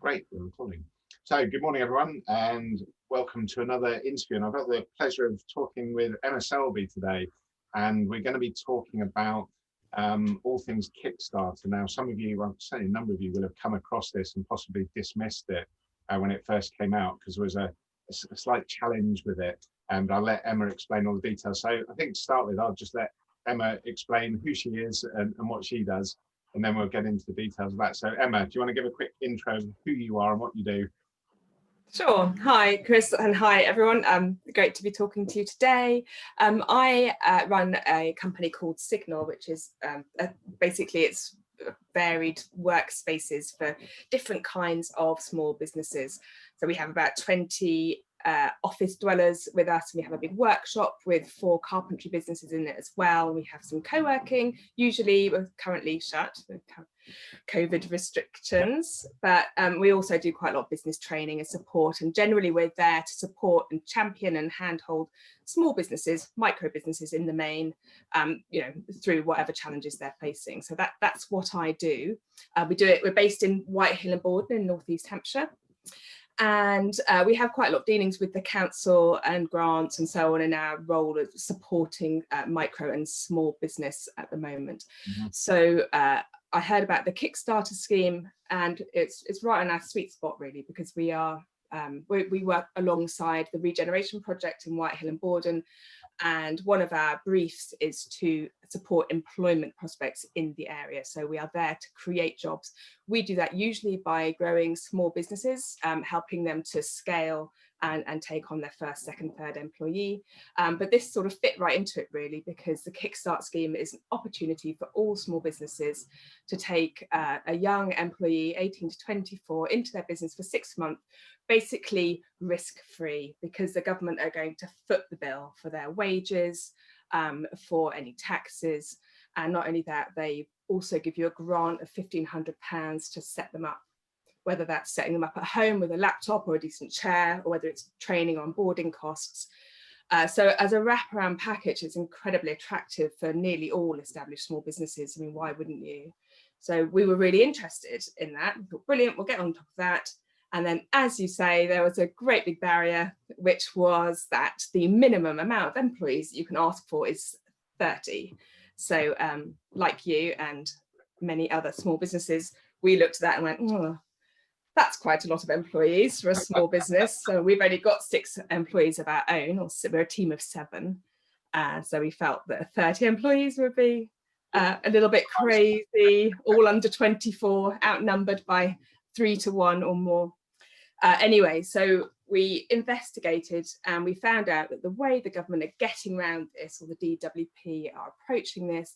Great, we're recording. So good morning everyone and welcome to another interview, and I've got the pleasure of talking with Emma Selby today, and we're going to be talking about all things Kickstart. And now some of you, well, certainly a number of you will have come across this and possibly dismissed it when it first came out because there was a slight challenge with it, and I'll let Emma explain all the details. So I think to start with, I'll just let Emma explain who she is and what she does, and then we'll get into the details of that. So Emma, do you want to give a quick intro of who you are and what you do? Sure. Hi, Chris, and hi, everyone. Great to be talking to you today. I run a company called Signal, which is basically it's varied workspaces for different kinds of small businesses. So we have about 20 office dwellers with us. We have a big workshop with 4 carpentry businesses in it as well. We have some co-working. Usually we're currently shut with COVID restrictions, but we also do quite a lot of business training and support, and generally we're there to support and champion and handhold small businesses, micro businesses in the main, through whatever challenges they're facing. So that's what I do. We're based in Whitehill and Borden in North East Hampshire. And we have quite a lot of dealings with the council and grants and so on in our role of supporting micro and small business at the moment. Mm-hmm. So I heard about the Kickstarter scheme, and it's right on our sweet spot really, because we work alongside the Regeneration Project in Whitehill and Borden, and one of our briefs is to support employment prospects in the area. So we are there to create jobs. We do that usually by growing small businesses, helping them to scale and take on their first, second, third employee. But this sort of fit right into it really, because the Kickstart scheme is an opportunity for all small businesses to take a young employee, 18 to 24, into their business for 6 months, basically risk-free, because the government are going to foot the bill for their wages, for any taxes. And not only that, they also give you a grant of £1,500 to set them up, whether that's setting them up at home with a laptop or a decent chair, or whether it's training or onboarding costs. So as a wraparound package, it's incredibly attractive for nearly all established small businesses. I mean, why wouldn't you? So we were really interested in that. We thought, brilliant, we'll get on top of that. And then, as you say, there was a great big barrier, which was that the minimum amount of employees you can ask for is 30. So like you and many other small businesses, we looked at that and went, oh, that's quite a lot of employees for a small business. So we've only got 6 employees of our own, or we're a team of 7. So we felt that 30 employees would be a little bit crazy, all under 24, outnumbered by 3 to 1 or more. Anyway, so we investigated and we found out that the way the government are getting around this, or the DWP are approaching this,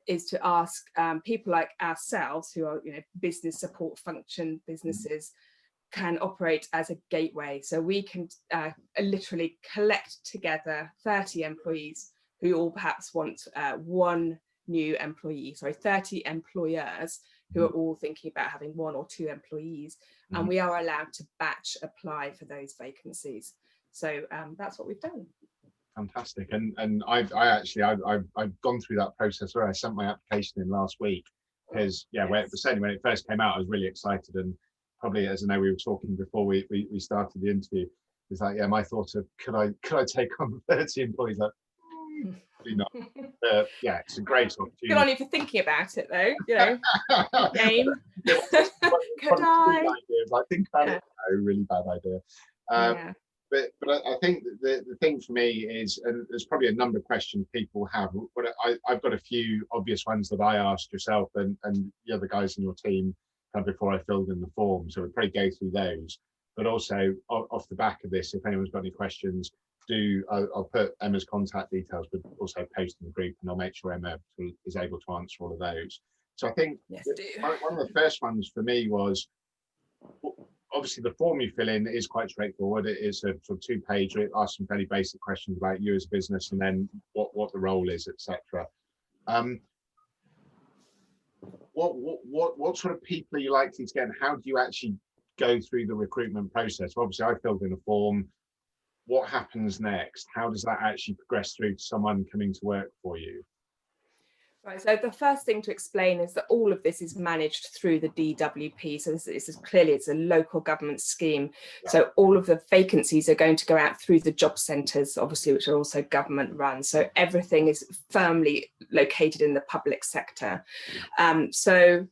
is to ask people like ourselves, who are business support function businesses, can operate as a gateway. So we can literally collect together 30 employees who all perhaps want 1 new employee, 30 employers who are all thinking about having 1 or 2 employees, and we are allowed to batch apply for those vacancies. So that's what we've done. Fantastic. And I've gone through that process where I sent my application in last week, because certainly when it first came out, I was really excited, and probably, as I know we were talking before we started the interview, it's like, my thoughts of could I take on 30 employees? Like, probably not. It's a great opportunity. Good on you for thinking about it, though. Game. Could I? Think about it. No, really bad idea. But I think the thing for me is, and there's probably a number of questions people have, but I've got a few obvious ones that I asked yourself and the other guys in your team before I filled in the form, so we'll probably go through those. But also off the back of this, if anyone's got any questions, I'll put Emma's contact details, but also post in the group, and I'll make sure Emma is able to answer all of those. So I think one of the first ones for me was, obviously the form you fill in is quite straightforward. It is a sort of 2-page. It asks some fairly basic questions about you as a business, and then what the role is, etc. What sort of people are you likely to get, and how do you actually go through the recruitment process? Obviously, I filled in a form. What happens next? How does that actually progress through to someone coming to work for you? Right, so the first thing to explain is that all of this is managed through the DWP. So this is clearly, it's a local government scheme. Yeah. So all of the vacancies are going to go out through the job centres, obviously, which are also government run. So everything is firmly located in the public sector. The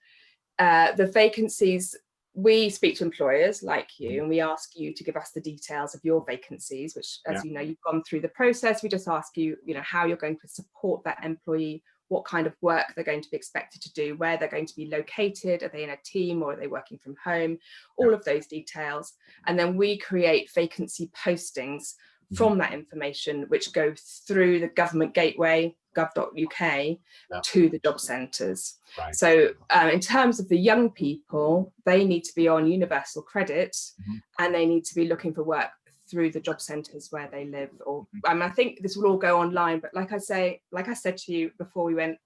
vacancies, we speak to employers like you, and we ask you to give us the details of your vacancies, which, as you know, you've gone through the process. We just ask you, how you're going to support that employee, what kind of work they're going to be expected to do, where they're going to be located, are they in a team or are they working from home, all of those details. And then we create vacancy postings from that information, which go through the government gateway, gov.uk, to the job centres. Right. So in terms of the young people, they need to be on universal credit and they need to be looking for work through the job centres where they live. Or I think this will all go online, but like I said to you before we went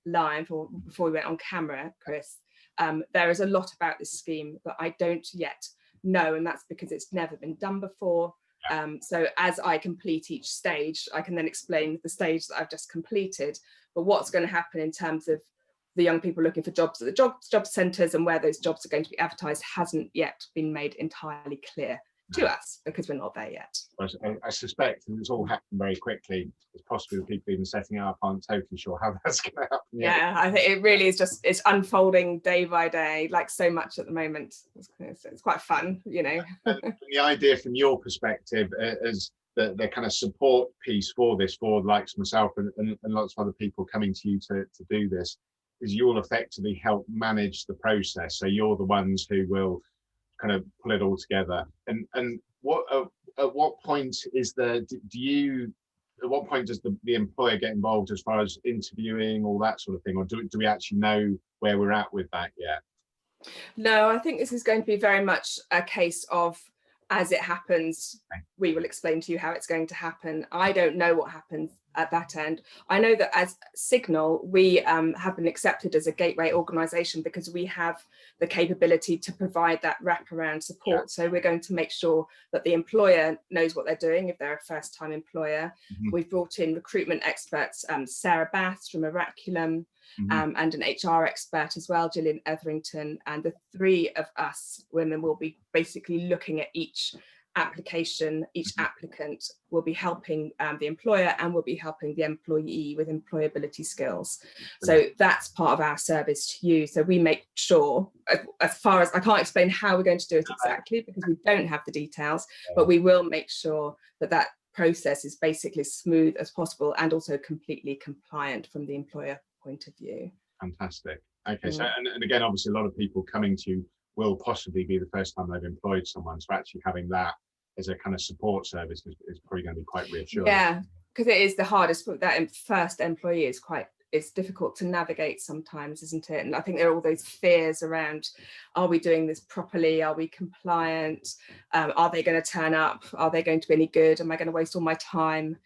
live, or before we went on camera, Chris, there is a lot about this scheme that I don't yet know, and that's because it's never been done before. So as I complete each stage, I can then explain the stage that I've just completed. But what's going to happen in terms of the young people looking for jobs at the job centres and where those jobs are going to be advertised hasn't yet been made entirely clear to us, because we're not there yet. I suspect, and it's all happened very quickly, it's possible people even setting it up aren't totally sure how that's going to happen yet. Yeah, I think it really is it's unfolding day by day, like so much at the moment. It's quite fun, And the idea from your perspective as the kind of support piece for this, for likes myself and lots of other people coming to you to do this, is you'll effectively help manage the process. So you're the ones who will kind of pull it all together. And what at what point is at what point does the employer get involved as far as interviewing, all that sort of thing, or do we actually know where we're at with that yet? No, I think this is going to be very much a case of, as it happens, we will explain to you how it's going to happen. I don't know what happens at that end. I know that as Signal, we have been accepted as a gateway organisation because we have the capability to provide that wraparound support. So we're going to make sure that the employer knows what they're doing if they're a first-time employer. We've brought in recruitment experts, Sarah Bath from Oraculum, and an HR expert as well, Gillian Etherington, and the three of us women will be basically looking at each application. Each applicant will be helping the employer and will be helping the employee with employability skills. So that's part of our service to you. So we make sure, as far as I can't explain how we're going to do it exactly because we don't have the details, but we will make sure that that process is basically as smooth as possible and also completely compliant from the employer point of view. Fantastic. Okay, so and again, obviously a lot of people coming to you will possibly be the first time they've employed someone, so actually having that as a kind of support service is probably going to be quite reassuring. Yeah, because it is the hardest. That first employee is it's difficult to navigate sometimes, isn't it? And I think there are all those fears around, are we doing this properly? Are we compliant? Are they going to turn up? Are they going to be any good? Am I going to waste all my time?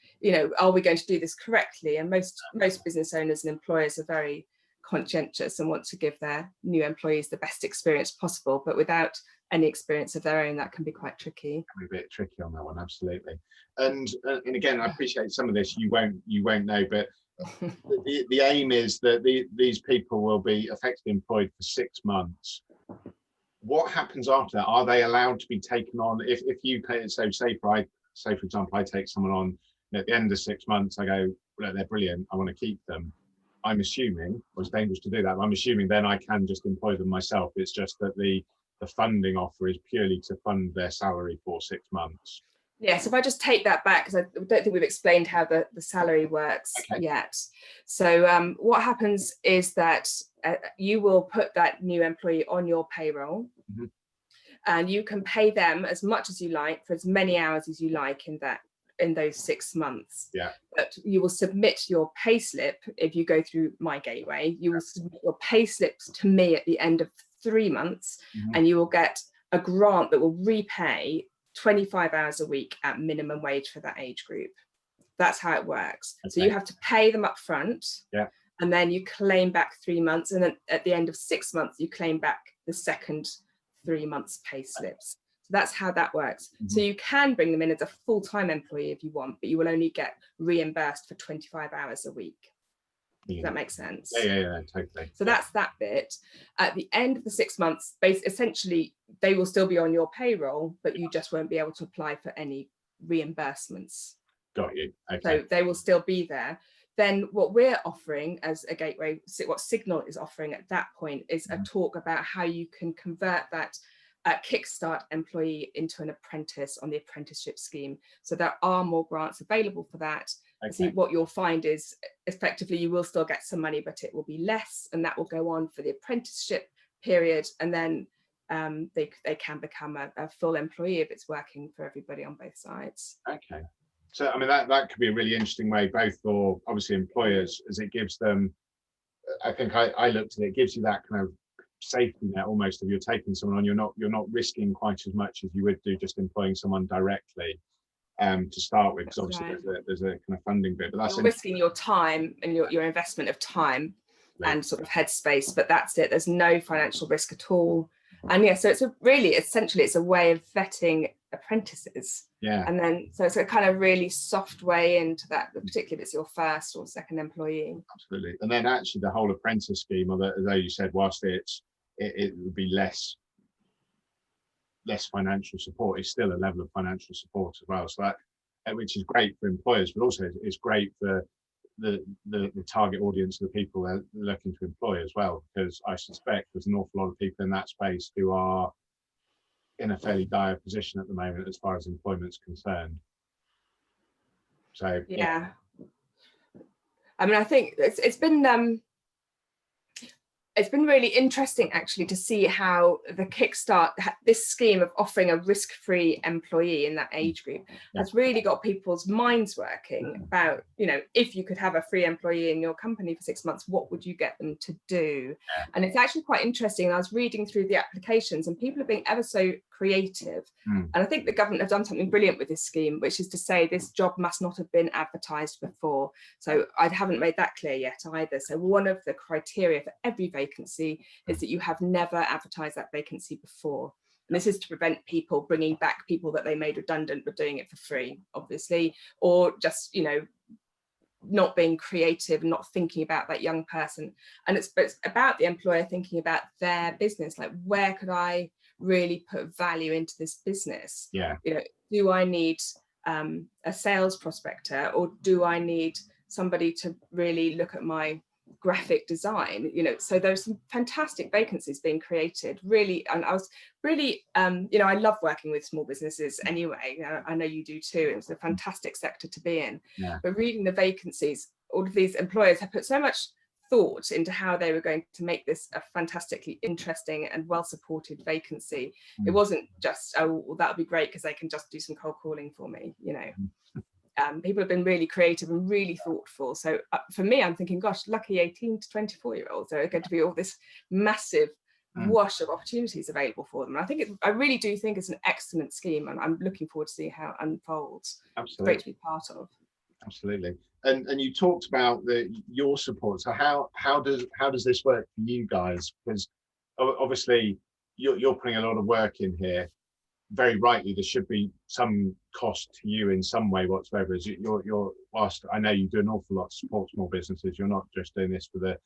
Are we going to do this correctly? And most business owners and employers are very conscientious and want to give their new employees the best experience possible, but without any experience of their own, that can be quite tricky. It can be a bit tricky on that one, absolutely. And again, I appreciate some of this you won't know, but the aim is that these people will be effectively employed for 6 months. What happens after that? Are they allowed to be taken on if you pay? So say for example, I take someone on, and at the end of 6 months I go, well, they're brilliant, I want to keep them. I'm assuming, well, it's dangerous to do that, but I'm assuming then I can just employ them myself. It's just that the funding offer is purely to fund their salary for 6 months. Yes, if I just take that back, because I don't think we've explained how the salary works yet. So what happens is that you will put that new employee on your payroll, and you can pay them as much as you like for as many hours as you like in those 6 months. But you will submit your payslip if you go through my gateway. You will submit your payslips to me at the end of 3 months, and you will get a grant that will repay 25 hours a week at minimum wage for that age group. That's how it works. So you have to pay them up front, and then you claim back 3 months, and then at the end of 6 months you claim back the second 3 months pay slips. So that's how that works. So you can bring them in as a full-time employee if you want, but you will only get reimbursed for 25 hours a week. Does that make sense? Yeah, totally. So that's that bit. At the end of the 6 months, essentially, they will still be on your payroll, but you just won't be able to apply for any reimbursements. Got you. Okay. So they will still be there. Then what we're offering as a gateway, what Signal is offering at that point, is a talk about how you can convert that Kickstart employee into an apprentice on the apprenticeship scheme. So there are more grants available for that. Okay. See, what you'll find is effectively you will still get some money, but it will be less, and that will go on for the apprenticeship period, and then they can become a full employee if it's working for everybody on both sides. Okay. So, I mean, that could be a really interesting way, both for obviously employers, as it gives them, I think I looked at it, it gives you that kind of safety net almost, if you're taking someone on, you're not risking quite as much as you would do just employing someone directly to start with, because obviously there's a kind of funding bit. But that's you're risking your time and your investment of time and sort of headspace, but that's it. There's no financial risk at all. And yeah, so it's essentially it's a way of vetting apprentices. Yeah. And then so it's a kind of really soft way into that, particularly if it's your first or second employee. Absolutely. And then actually the whole apprentice scheme, although you said, whilst it would be less financial support, it's still a level of financial support as well. So that, which is great for employers, but also it's great for the target audience of the people they're looking to employ as well, because I suspect there's an awful lot of people in that space who are in a fairly dire position at the moment as far as employment's concerned. So yeah. I mean, I think it's been really interesting actually to see how the Kickstart, this scheme of offering a risk-free employee in that age group, has really got people's minds working about, if you could have a free employee in your company for 6 months, what would you get them to do? And it's actually quite interesting. I was reading through the applications and people are being ever so creative. And I think the government have done something brilliant with this scheme, which is to say this job must not have been advertised before. So I haven't made that clear yet either. So one of the criteria for every vacancy is that you have never advertised that vacancy before. And this is to prevent people bringing back people that they made redundant but doing it for free, obviously, or just, not being creative and not thinking about that young person. And it's about the employer thinking about their business, like, where could I really put value into this business? Do I need a sales prospector, or do I need somebody to really look at my graphic design? So there's some fantastic vacancies being created, really. And I was really I love working with small businesses anyway. I know you do too. It was a fantastic sector to be in. But reading the vacancies, all of these employers have put so much thought into how they were going to make this a fantastically interesting and well supported vacancy. It wasn't just, oh, well, that would be great because they can just do some cold calling for me. People have been really creative and really thoughtful. So for me, I'm thinking, gosh, lucky 18 to 24-year-olds are going to be all this massive wash of opportunities available for them. And I really do think it's an excellent scheme, and I'm looking forward to seeing how it unfolds. Absolutely. It's great to be part of. Absolutely. And you talked about your support. So how does this work for you guys? Because obviously you're putting a lot of work in here. Very rightly, there should be some cost to you in some way whatsoever. As you're whilst I know you do an awful lot to support small businesses, you're not just doing this for the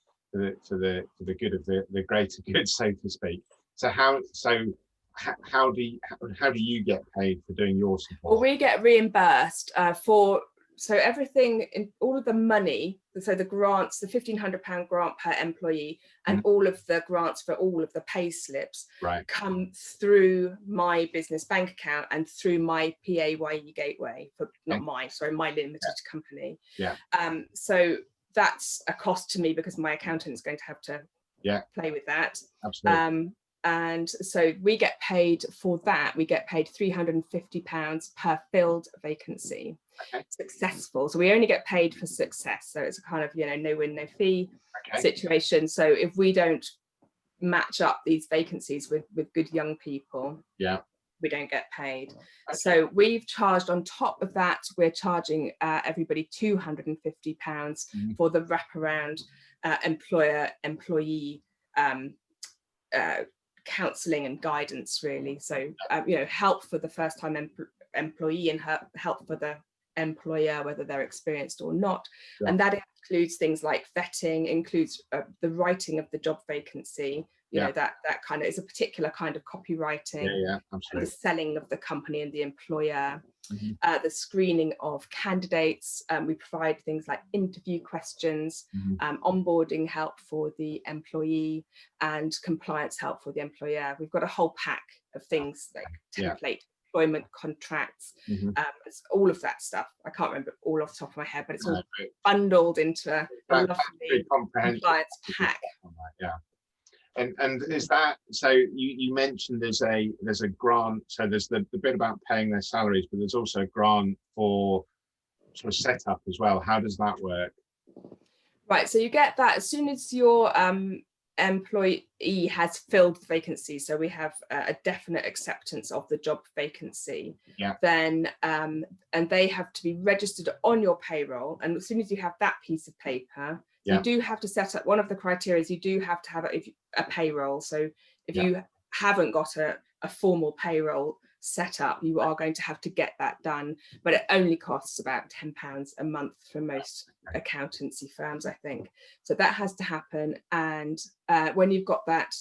good of the greater good, so to speak. So how do you get paid for doing your support? Well, we get reimbursed so everything, in all of the money, so the grants, the £1,500 grant per employee, and all of the grants for all of the pay slips come through my business bank account and through my PAYE gateway, my limited company. So that's a cost to me because my accountant is going to have to play with that. Absolutely. And so we get paid for that. We get paid £350 per filled vacancy. Successful. So we only get paid for success. So it's a kind of, no win, no fee situation. So if we don't match up these vacancies with good young people, we don't get paid. So we've charged, on top of that, we're charging everybody £250 for the wraparound employer-employee counselling and guidance, really. So help for the first time employee and help for the employer, whether they're experienced or not. And that includes things like vetting, includes the writing of the job vacancy, you know, that kind of is a particular kind of copywriting, absolutely. the selling of the company and the employer, Mm-hmm. the screening of candidates. We provide things like interview questions, onboarding help for the employee, and compliance help for the employer. We've got a whole pack of things like template, employment contracts, it's all of that stuff. I can't remember all off the top of my head, but it's all bundled into a lovely compliance pack. Yeah. And is that, so you mentioned there's a grant, so there's the bit about paying their salaries, but there's also a grant for sort of setup as well. How does that work? Right, so you get that as soon as your employee has filled the vacancy, so we have a definite acceptance of the job vacancy, then and they have to be registered on your payroll, and as soon as you have that piece of paper, you do have to set up, one of the criteria is you do have to have a payroll. So if you haven't got a formal payroll set up, you are going to have to get that done, but it only costs about £10 a month for most accountancy firms, I think. So that has to happen, and when you've got that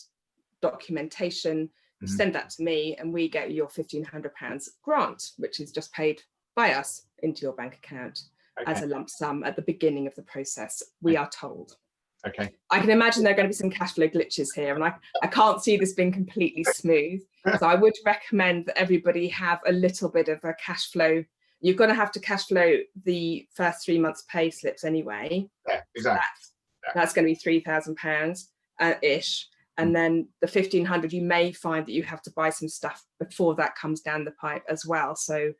documentation, you send that to me and we get your £1,500 grant, which is just paid by us into your bank account as a lump sum at the beginning of the process, we are told. I can imagine there are going to be some cash flow glitches here, and I can't see this being completely smooth. So I would recommend that everybody have a little bit of a cash flow. You're going to have to cash flow the first 3 months pay slips anyway. That's going to be £3,000 ish. And then the 1,500, you may find that you have to buy some stuff before that comes down the pipe as well. So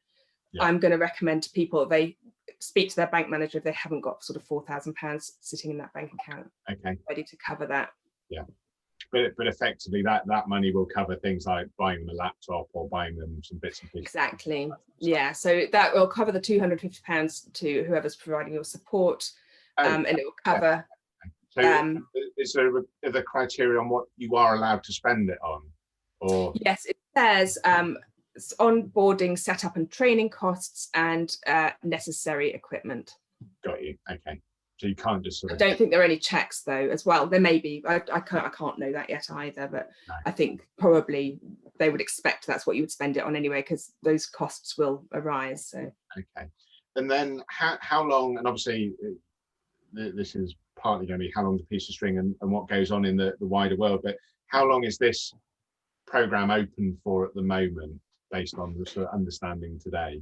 I'm going to recommend to people they speak to their bank manager if they haven't got sort of £4,000 sitting in that bank account ready to cover that. But effectively that money will cover things like buying them a laptop or buying them some bits and pieces. Exactly. So that will cover the £250 to whoever's providing your support, and it will cover. So is there the criteria on what you are allowed to spend it on? Or yes, it says onboarding, setup and training costs and necessary equipment. Got you. Okay. So you can't just sort of... I don't think there are any checks though as well. There may be. I can't know that yet either, but I think probably they would expect that's what you would spend it on anyway, because those costs will arise. So and then how long, and obviously this is partly going to be how long's a piece of string and what goes on in the wider world, but how long is this program open for at the moment based on the sort of understanding today?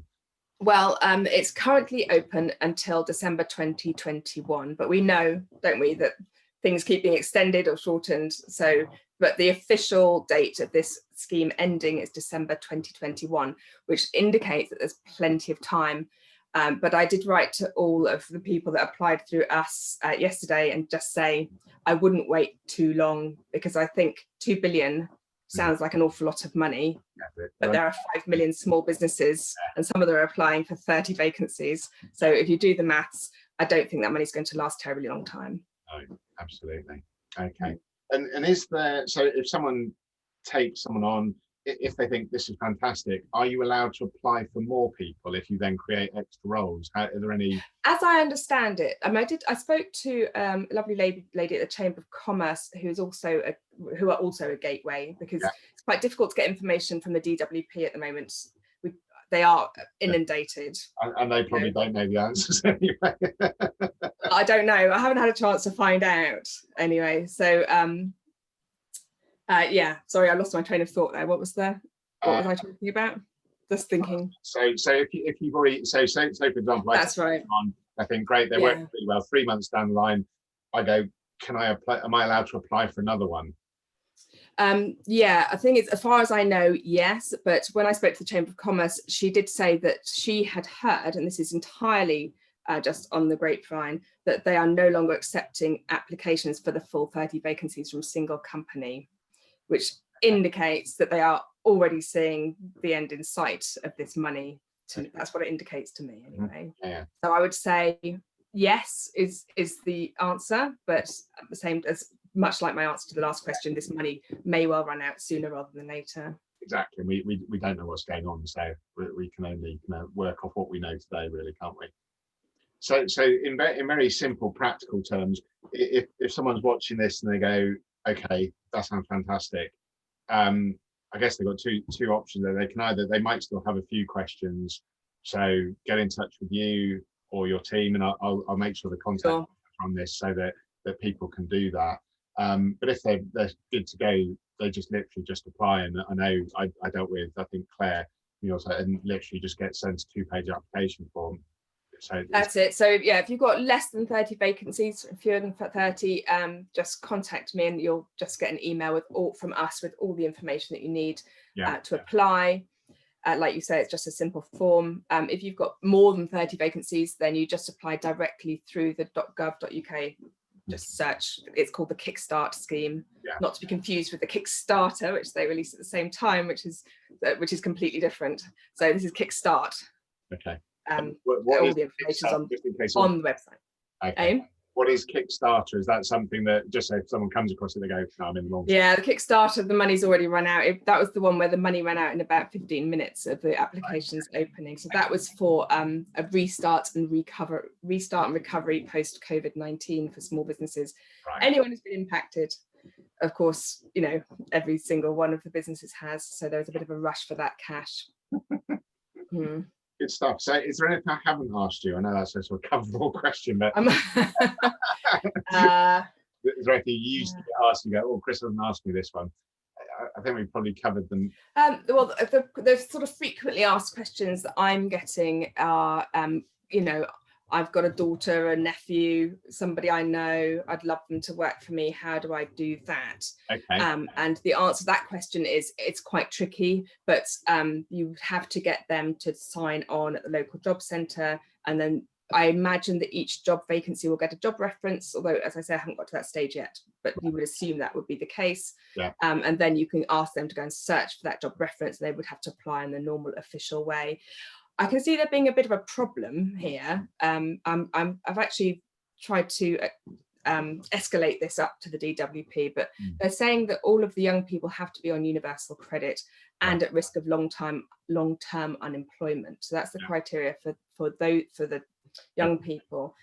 Well, it's currently open until December 2021, but we know, don't we, that things keep being extended or shortened. So, but the official date of this scheme ending is December 2021, which indicates that there's plenty of time. But I did write to all of the people that applied through us yesterday and just say, I wouldn't wait too long, because I think 2 billion sounds like an awful lot of money, but there are 5 million small businesses and some of them are applying for 30 vacancies. So if you do the maths, I don't think that money's going to last a terribly long time. No, absolutely. Okay. And is there, so if someone takes someone on, if they think this is fantastic, are you allowed to apply for more people if you then create extra roles? Are there any? As I understand it, I spoke to a lovely lady at the Chamber of Commerce who are also a gateway, because it's quite difficult to get information from the DWP at the moment. They are inundated. And they probably don't know the answers anyway. I don't know. I haven't had a chance to find out anyway. So sorry, I lost my train of thought there. What was I talking about? Just thinking. So if you've already, so for example, that's right. I think great, they're working pretty well. 3 months down the line, I go, can I apply? Am I allowed to apply for another one? I think it's, as far as I know, yes. But when I spoke to the Chamber of Commerce, she did say that she had heard, and this is entirely just on the grapevine, that they are no longer accepting applications for the full 30 vacancies from a single company, which indicates that they are already seeing the end in sight of this money. That's what it indicates to me anyway. So I would say yes is the answer, but at the same, as much like my answer to the last question, this money may well run out sooner rather than later. Exactly. We don't know what's going on, so we can only work off what we know today, really, can't we? So in very simple, practical terms, if someone's watching this and they go, okay, that sounds fantastic. I guess they've got two options there. They might still have a few questions, so get in touch with you or your team, and I'll make sure the contact on this so that people can do that. But if they're good to go, they just literally just apply. And I know I dealt with, I think, Claire, and literally just get sent a 2-page application form. So that's it. So yeah, if you've got less than 30 vacancies, fewer than 30, just contact me and you'll just get an email from us with all the information that you need to apply. Like you say, it's just a simple form. If you've got more than 30 vacancies, then you just apply directly through the .gov.uk. Just search. It's called the Kickstart scheme, not to be confused with the Kickstarter, which they release at the same time, which is completely different. So this is Kickstart. Okay. All the information on the website. Okay. What is Kickstarter? Is that something that, just so if someone comes across it, they go, no, I'm in the wrong? Yeah, the Kickstarter, the money's already run out. That was the one where the money ran out in about 15 minutes of the applications opening. So that was for a restart and recovery post COVID-19 for small businesses. Right. Anyone who's been impacted, of course, every single one of the businesses has. So there was a bit of a rush for that cash. Good stuff. So is there anything I haven't asked you? I know that's a sort of comfortable question, but is there anything you used to get asked and go, oh, Chris hasn't asked me this one? I think we've probably covered them. Well, the sort of frequently asked questions that I'm getting are, I've got a daughter, a nephew, somebody I know, I'd love them to work for me. How do I do that? Okay. And the answer to that question is it's quite tricky, but you have to get them to sign on at the local job centre. And then I imagine that each job vacancy will get a job reference, although, as I say, I haven't got to that stage yet, but you would assume that would be the case. Yeah. And then you can ask them to go and search for that job reference. And they would have to apply in the normal official way. I can see there being a bit of a problem here. I've actually tried to escalate this up to the DWP, but they're saying that all of the young people have to be on universal credit and at risk of long-term unemployment. So that's the criteria for the young people.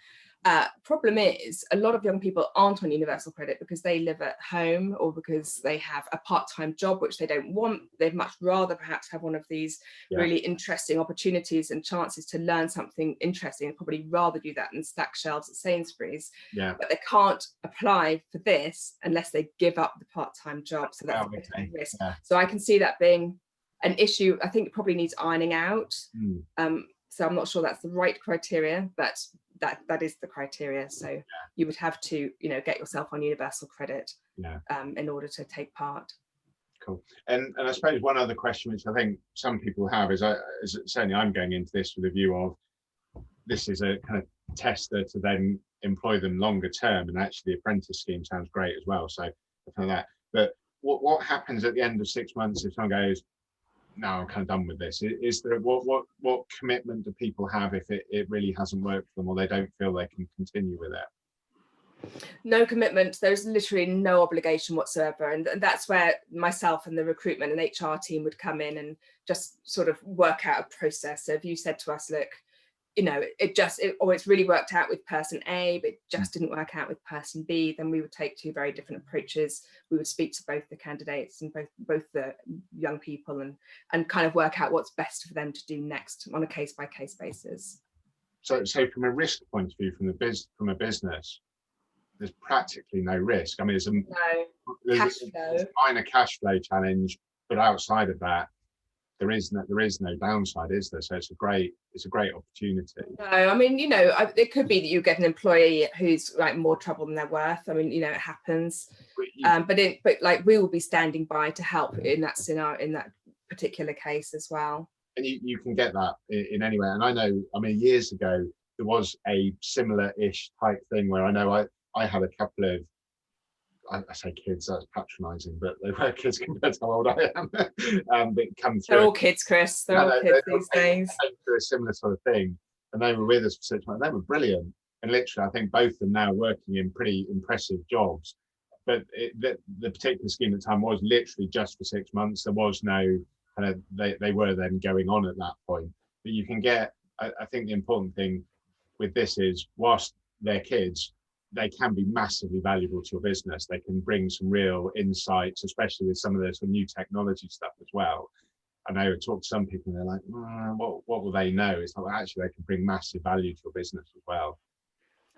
Problem is, a lot of young people aren't on universal credit because they live at home or because they have a part-time job which they don't want. They'd much rather perhaps have one of these really interesting opportunities and chances to learn something interesting, and probably rather do that than stack shelves at Sainsbury's. But they can't apply for this unless they give up the part-time job. So that's a bit of a risk. So I can see that being an issue. I think it probably needs ironing out. So I'm not sure that's the right criteria, but that is the criteria. So you would have to, get yourself on universal credit in order to take part. Cool. And I suppose one other question, which I think some people have, is certainly I'm going into this with a view of this is a kind of tester to then employ them longer term, and actually the apprentice scheme sounds great as well. So for that, but what happens at the end of 6 months if someone goes, no, I'm kind of done with this? Is there what commitment do people have if it really hasn't worked for them, or they don't feel they can continue with it? No commitment. There's literally no obligation whatsoever, and that's where myself and the recruitment and HR team would come in and just sort of work out a process. So if you said to us, look, it's really worked out with person A, but it just didn't work out with person B, then we would take two very different approaches. We would speak to both the candidates and both the young people and kind of work out what's best for them to do next on a case-by-case basis. So from a risk point of view, from a business, there's practically no risk. I mean, there's a minor cash flow challenge, but outside of that, there is no downside, is there? So it's a great opportunity. No, I mean, it could be that you get an employee who's like more trouble than they're worth. I mean, it happens. But like we will be standing by to help in that scenario, in that particular case as well. And you can get that in any way. And I know, I mean, years ago there was a similar-ish type thing where I know I had a couple of, I say kids, that's patronising, but they were kids compared to how old I am. But come through. They're all kids, Chris. They're all kids these days. Came through a similar sort of thing, and they were with us for 6 months. They were brilliant, and literally, I think both of them now working in pretty impressive jobs. But the particular scheme at the time was literally just for 6 months. There was no kind of they were then going on at that point. But you can get. I think the important thing with this is, whilst they're kids, they can be massively valuable to your business. They can bring some real insights, especially with some of the new technology stuff as well. I know I talk to some people and they're like, what will they know? It's like, actually, they can bring massive value to your business as well.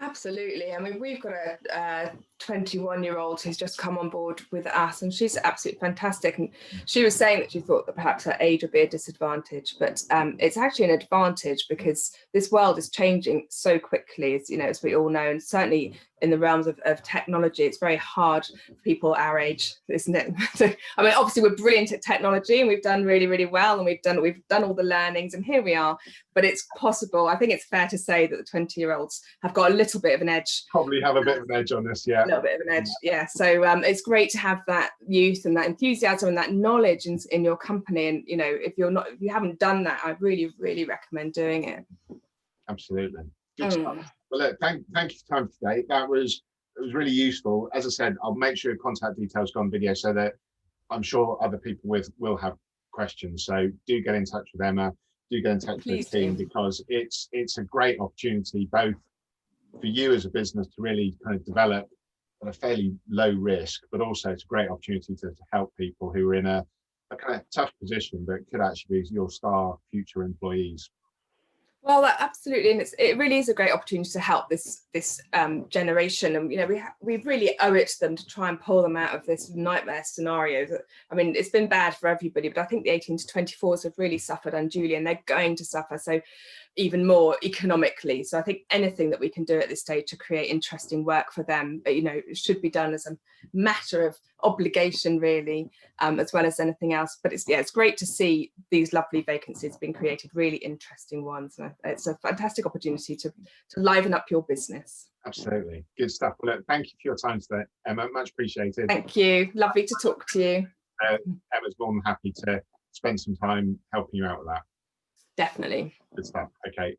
Absolutely. I mean, we've got a 21-year-old who's just come on board with us, and she's absolutely fantastic. And she was saying that she thought that perhaps her age would be a disadvantage, but it's actually an advantage, because this world is changing so quickly, as we all know, and certainly in the realms of technology, it's very hard for people our age, isn't it? So, I mean, obviously we're brilliant at technology and we've done really, really well, and we've done all the learnings, and here we are. But it's possible, I think it's fair to say that the 20-year-olds have got a little bit of an edge. Probably have a bit of an edge on this, yeah. A little bit of an edge, yeah. So it's great to have that youth and that enthusiasm and that knowledge in your company. And if you haven't done that, I really, really recommend doing it. Absolutely. Good stuff. Well, look, thank you for your time today. It was really useful. As I said, I'll make sure your contact details go on video so that I'm sure other people will have questions. So do get in touch with Emma. Do get in touch with the team, because it's a great opportunity both for you as a business to really kind of develop at a fairly low risk, but also it's a great opportunity to help people who are in a kind of tough position, but could actually be your star future employees. Well, absolutely, and it really is a great opportunity to help this generation, and we really owe it to them to try and pull them out of this nightmare scenario. I mean, it's been bad for everybody, but I think the 18 to 24s have really suffered unduly, and they're going to suffer so even more economically. So I think anything that we can do at this stage to create interesting work for them, it should be done as a matter of obligation, really, as well as anything else. But it's great to see these lovely vacancies being created, really interesting ones. It's a fantastic opportunity to liven up your business. Absolutely. Good stuff. Well, look, thank you for your time today, Emma. Much appreciated. Thank you. Lovely to talk to you. Emma's more than happy to spend some time helping you out with that. Definitely. Good stuff. Okay.